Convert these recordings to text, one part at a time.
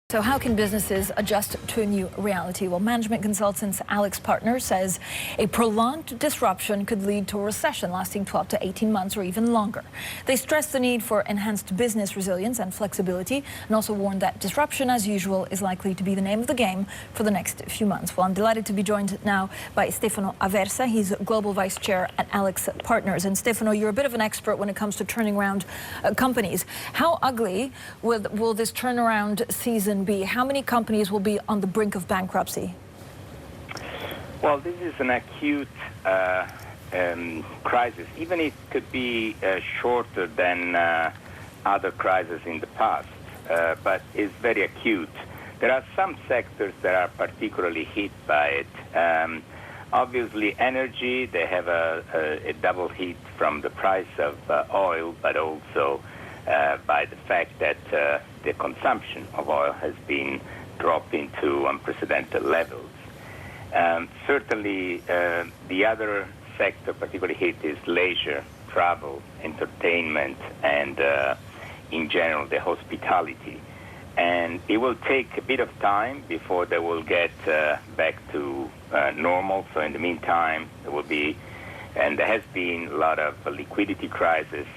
So how can businesses adjust to a new reality? Well, management consultants AlixPartners says a prolonged disruption could lead to a recession lasting 12 to 18 months or even longer. They stress the need for enhanced business resilience and flexibility, and also warn that disruption, as usual, is likely to be the name of the game for the next few months. Well, I'm delighted to be joined now by Stefano Aversa. He's Global Vice Chair at AlixPartners. And Stefano, you're a bit of an expert when it comes to turning around companies. How ugly will this turnaround season be? How many companies will be on the brink of bankruptcy? Well, this is an acute crisis, even if it could be shorter than other crises in the past, but it's very acute. There are some sectors that are particularly hit by it. Obviously, energy, they have a double hit from the price of oil, but also by the fact that the consumption of oil has been dropping to unprecedented levels. Certainly, the other sector particularly hit is leisure, travel, entertainment, and in general, the hospitality. And it will take a bit of time before they will get back to normal. So in the meantime, there will be, and there has been a lot of liquidity crisis,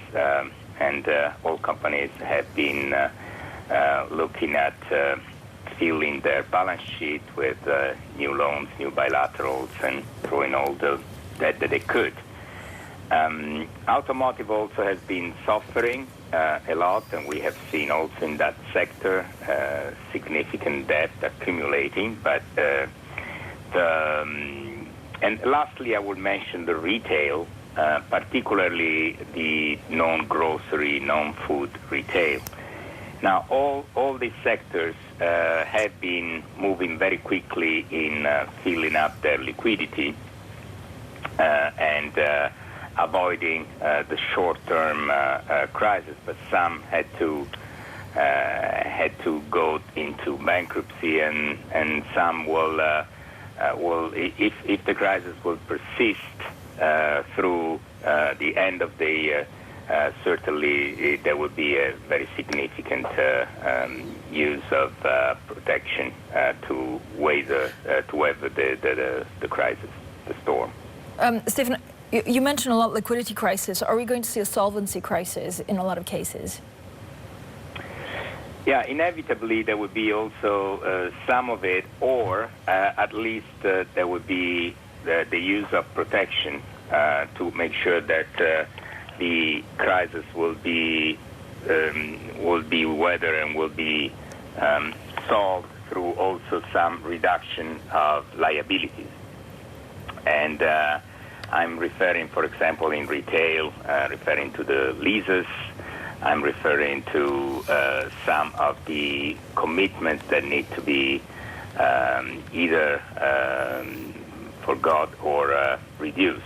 and all companies have been looking at filling their balance sheet with new loans, new bilaterals, and throwing all the debt that they could. Automotive also has been suffering a lot, and we have seen also in that sector significant debt accumulating. But and lastly, I would mention the retail, particularly the non-grocery, non-food retail. Now, all these sectors have been moving very quickly in filling up their liquidity and avoiding the short-term crisis, but some had to go into bankruptcy, and some will if the crisis will persist through the end of the year. Certainly, there would be a very significant use of protection to weather the crisis, the storm. Stefano, you mentioned a lot liquidity crisis. Are we going to see a solvency crisis in a lot of cases? Yeah, inevitably there would be also some of it, or at least there would be the use of protection to make sure that the crisis will be weathered and will be solved through also some reduction of liabilities. And I'm referring, for example, in retail, referring to the leases. I'm referring to some of the commitments that need to be either forgot or reduced.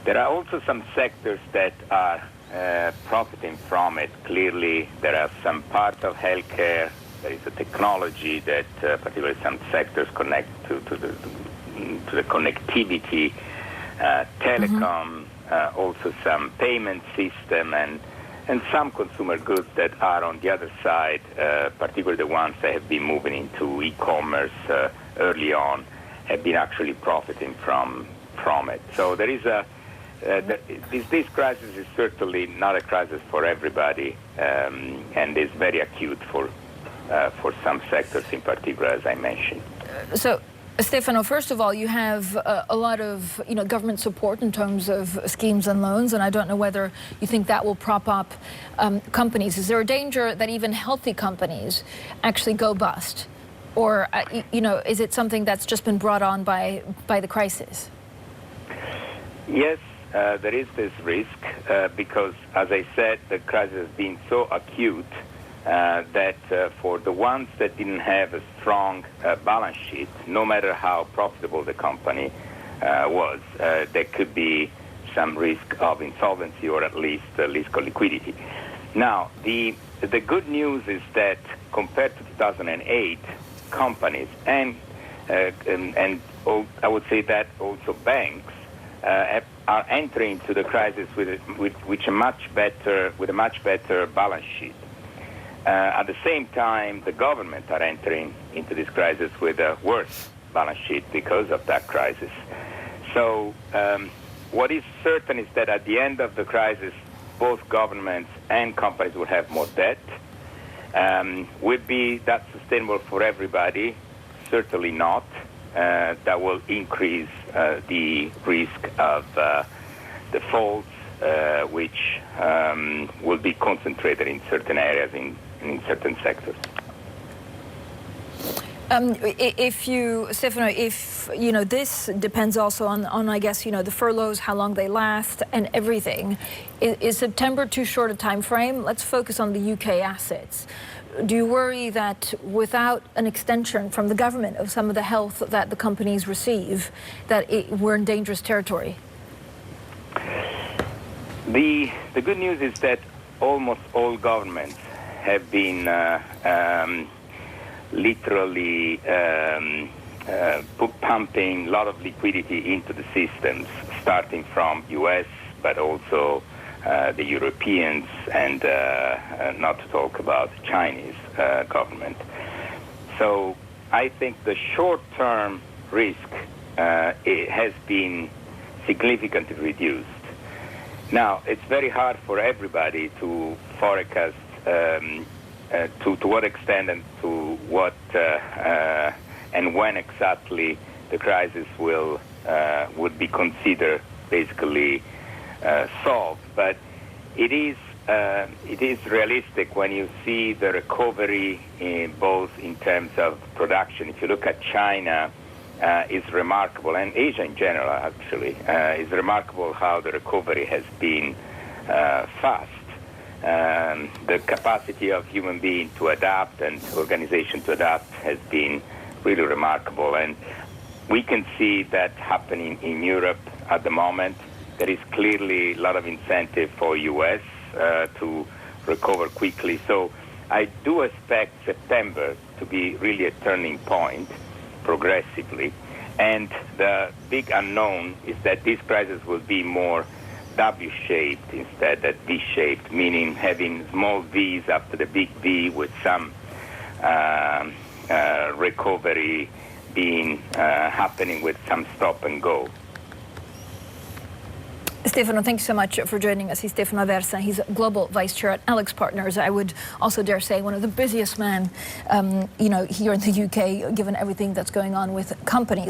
There are also some sectors that are profiting from it. Clearly, there are some parts of healthcare. There is a technology that particularly some sectors connect to the connectivity, telecom, also some payment system, and some consumer goods that are on the other side, particularly the ones that have been moving into e-commerce early on, have been actually profiting from it. So there is this crisis is certainly not a crisis for everybody, and is very acute for some sectors in particular, as I mentioned. So, Stefano, first of all, you have a lot of government support in terms of schemes and loans, and I don't know whether you think that will prop up companies. Is there a danger that even healthy companies actually go bust, or is it something that's just been brought on by the crisis? Yes, there is this risk because, as I said, the crisis has been so acute that for the ones that didn't have a strong balance sheet, no matter how profitable the company was, there could be some risk of insolvency or at least risk of liquidity. Now, the good news is that compared to 2008, companies and I would say that also banks are entering into the crisis with a much better balance sheet. At the same time, the government are entering into this crisis with a worse balance sheet because of that crisis. So what is certain is that at the end of the crisis, both governments and companies will have more debt. Would be that sustainable for everybody? Certainly not. That will increase the risk of defaults, which will be concentrated in certain areas, in certain sectors. Stefano, this depends also on I guess, the furloughs, how long they last and everything. Is September too short a time frame? Let's focus on the UK assets. Do you worry that without an extension from the government of some of the health that the companies receive, that we're in dangerous territory? The good news is that almost all governments have been literally pumping a lot of liquidity into the systems, starting from US, but also the Europeans, and not to talk about the Chinese government. So I think the short-term risk it has been significantly reduced. Now, it's very hard for everybody to forecast to what extent and to what and when exactly the crisis would be considered basically solved. But it is realistic when you see the recovery both in terms of production. If you look at China, is remarkable, and Asia in general actually is remarkable how the recovery has been fast. The capacity of human beings to adapt and organization to adapt has been really remarkable, and we can see that happening in Europe at the moment. There is clearly a lot of incentive for US to recover quickly. So I do expect September to be really a turning point progressively. And the big unknown is that this crisis will be more W-shaped instead of V-shaped, meaning having small V's after the big V with some recovery being happening with some stop and go. Stefano, thank you so much for joining us. He's Stefano Aversa. He's Global Vice Chair at AlixPartners. I would also dare say one of the busiest men, here in the UK, given everything that's going on with companies.